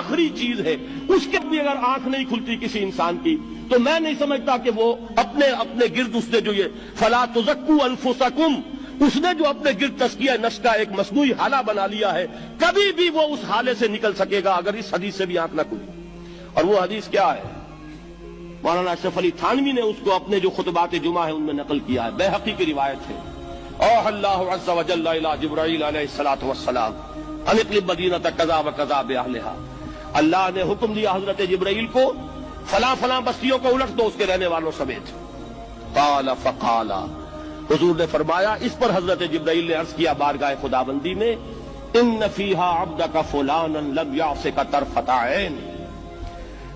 आखिरी चीज है, उसके भी अगर आंख नहीं खुलती किसी इंसान की, तो मैं नहीं समझता कि वो अपने अपने गिर्द उसने जो ये फला तुज़क्कू अनफुसकुम, उसने जो अपने गिर्द तज़किया नफ्स का एक मसनूई हाला बना लिया है, कभी भी वो उस हाले से निकल सकेगा अगर इस हदीस से भी आंख न खुली। और वो हदीस क्या है? मौलाना अशरफ अली थानवी ने उसको अपने जो खुतबात जुमा है उनमें नकल किया है, बैहक़ी की रिवायत है। और अल्लाहु अज़्ज़ व जल्ल इला जिब्राईल अलैहिस्सलातु वस्सलाम अनिक़लिब मदीनत कज़ा व कज़ा बिअहलिहा, अल्लाह ने हुक्म दिया हजरत जिब्राईल को, फला फला बस्तियों को उलट दो उसके रहने वालों समेत। क़ाला फ़क़ाला, हुजूर ने फरमाया, इस पर हजरत जिब्राईल ने अर्ज किया बारगाह खुदाबंदी में, इन्न फ़ीहा अब्दका फ़ुलानन लम यासिका तरफ़त ऐन,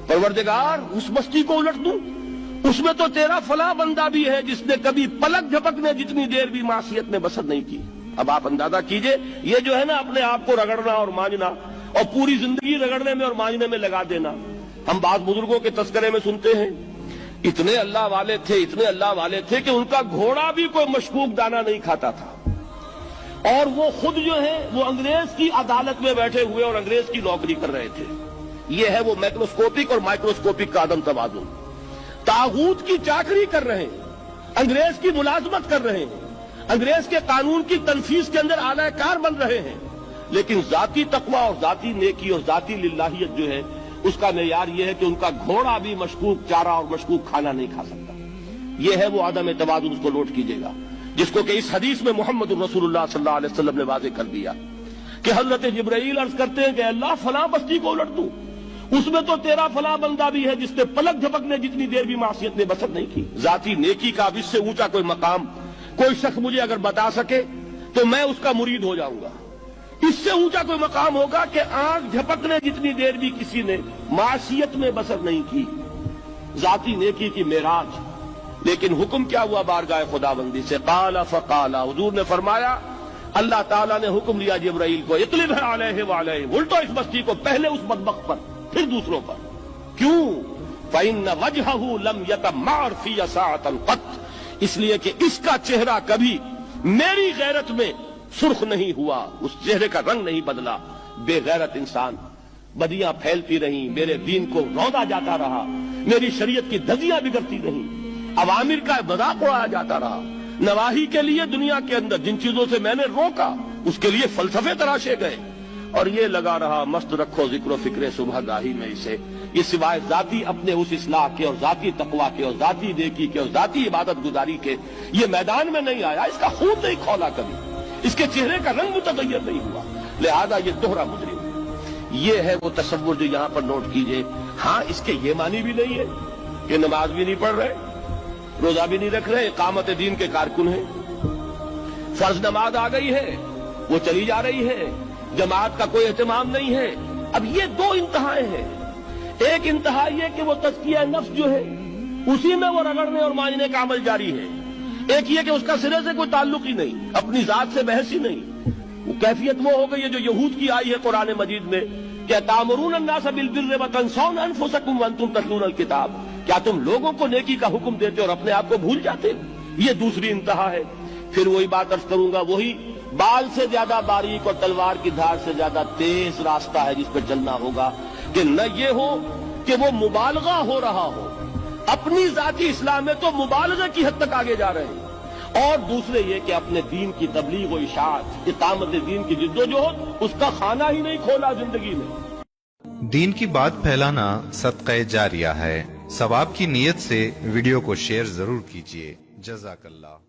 परवरदिगार उस बस्ती को उलट दूं, उसमें तो तेरा फला बंदा भी है जिसने कभी पलक झपकने जितनी देर भी मासियत में बसर नहीं की। अब आप अंदाजा कीजिए, ये जो है ना अपने आप को रगड़ना और मांझना और पूरी जिंदगी रगड़ने में और मांझने में लगा देना। हम बात बुजुर्गों के तस्करे में सुनते हैं, इतने अल्लाह वाले थे, इतने अल्लाह वाले थे कि उनका घोड़ा भी कोई मशकूक दाना नहीं खाता था, और वो खुद जो है वो अंग्रेज की अदालत में बैठे हुए और अंग्रेज की नौकरी कर रहे थे। ये है वो मैक्रोस्कोपिक और माइक्रोस्कोपिक का अदम तवाज़ुन। तागूत की चाकरी कर रहे हैं, अंग्रेज की मुलाजमत कर रहे हैं, अंग्रेज के कानून की तनफीज के अंदर आलाकार बन रहे हैं, लेकिन जाती तकवा और जाती नेकी और जाती लिल्लाहियत जो है उसका मेयार यह है कि उनका घोड़ा भी मशकूक चारा और मशकूक खाना नहीं खा सकता। यह है वो आदम तवाज़ुन, उसको नोट कीजिएगा, जिसको कि इस हदीस में मोहम्मद रसूलुल्लाह सल्लल्लाहु अलैहि वसल्लम ने वाज़ेह कर दिया कि हजरत जिब्राईल अर्ज करते हैं कि अल्लाह फला बस्ती को उलट दूं, उसमें तो तेरा फला बंदा भी है जिसने पलक झपकने जितनी देर भी मासियत में बसर नहीं की। जाती नेकी का अब इससे ऊंचा कोई मकाम कोई शख्स मुझे अगर बता सके तो मैं उसका मुरीद हो जाऊंगा। इससे ऊंचा कोई मकाम होगा कि आंख झपकने जितनी देर भी किसी ने मासियत में बसर नहीं की, जाती नेकी की मेराज। लेकिन हुक्म क्या हुआ बारगाह खुदाबंदी से? क़ाला फ़क़ाला, हुजूर ने फरमाया, अल्लाह ताला ने हुक्म दिया जिब्राईल को, इक़लिब अलैहि व अलैहि, उल्टो इस बस्ती को, पहले उस बदबख्त पर फिर दूसरों पर। क्यों? फ़इन्न वजहहु लम यतमअर फ़ी साअतन क़त, इसलिए कि इसका चेहरा कभी मेरी गैरत में सुर्ख नहीं हुआ, उस चेहरे का रंग नहीं बदला। बेगैरत इंसान, बदियां फैलती रहीं, मेरे दीन को रौंदा जाता रहा, मेरी शरीयत की धज्जियां बिगड़ती रहीं, अवामिर का मजाक उड़ाया जाता रहा, नवाही के लिए दुनिया के अंदर जिन चीजों से मैंने रोका उसके लिए फलसफे तराशे गए, और ये लगा रहा मस्त रखो जिक्र फिक्र सुबह गाही में इसे। ये सिवाय जाती अपने उस इस्लाह के और जाती तकवा के और जाती नेकी के और जाती इबादत गुजारी के ये मैदान में नहीं आया, इसका खून नहीं खौला कभी, इसके चेहरे का रंग मुतगय्यर नहीं हुआ, लिहाजा ये दोहरा मुजरिम है। ये है वो तसव्वुर जो यहां पर नोट कीजिए। हाँ, इसके ये मानी भी नहीं है कि नमाज भी नहीं पढ़ रहे, रोजा भी नहीं रख रहे, इकामत दीन के कारकुन है, फर्ज नमाज आ गई है वो चली जा रही है, जमात का कोई एहतमाम नहीं है। अब ये दो इंतहाएं हैं, एक इंतहा ये कि वो तज़किया नफ्स जो है उसी में वो रगड़ने और मांझने का अमल जारी है, एक ये कि उसका सिरे से कोई ताल्लुक ही नहीं, अपनी जात से बहस ही नहीं। वो कैफियत वो हो गई है जो यहूद की आई है कुरान मजीद में, क्या तामुरून अन्नास बिल बिर्रि व तंसौना अनफुसकुम व अंतुम ततलूनल किताब, क्या तुम लोगों को नेकी का हुक्म देते और अपने आप को भूल जाते? ये दूसरी इंतहा है। फिर वही बात अर्ज करूंगा, वही बाल से ज्यादा बारीक और तलवार की धार से ज्यादा तेज रास्ता है जिस पर चलना होगा, कि न ये हो कि वो मुबालगा हो रहा हो, अपनी जाती इस्लाम में तो मुबालगा की हद तक आगे जा रहे हैं, और दूसरे ये कि अपने दीन की तबलीग व इशाअत, इकामत दीन की जिद्दोजहद, उसका खाना ही नहीं खोला जिंदगी में। दीन की बात फैलाना सदक़े जारिया है। सवाब की नीयत से वीडियो को शेयर जरूर कीजिए। जज़ाकल्लाह।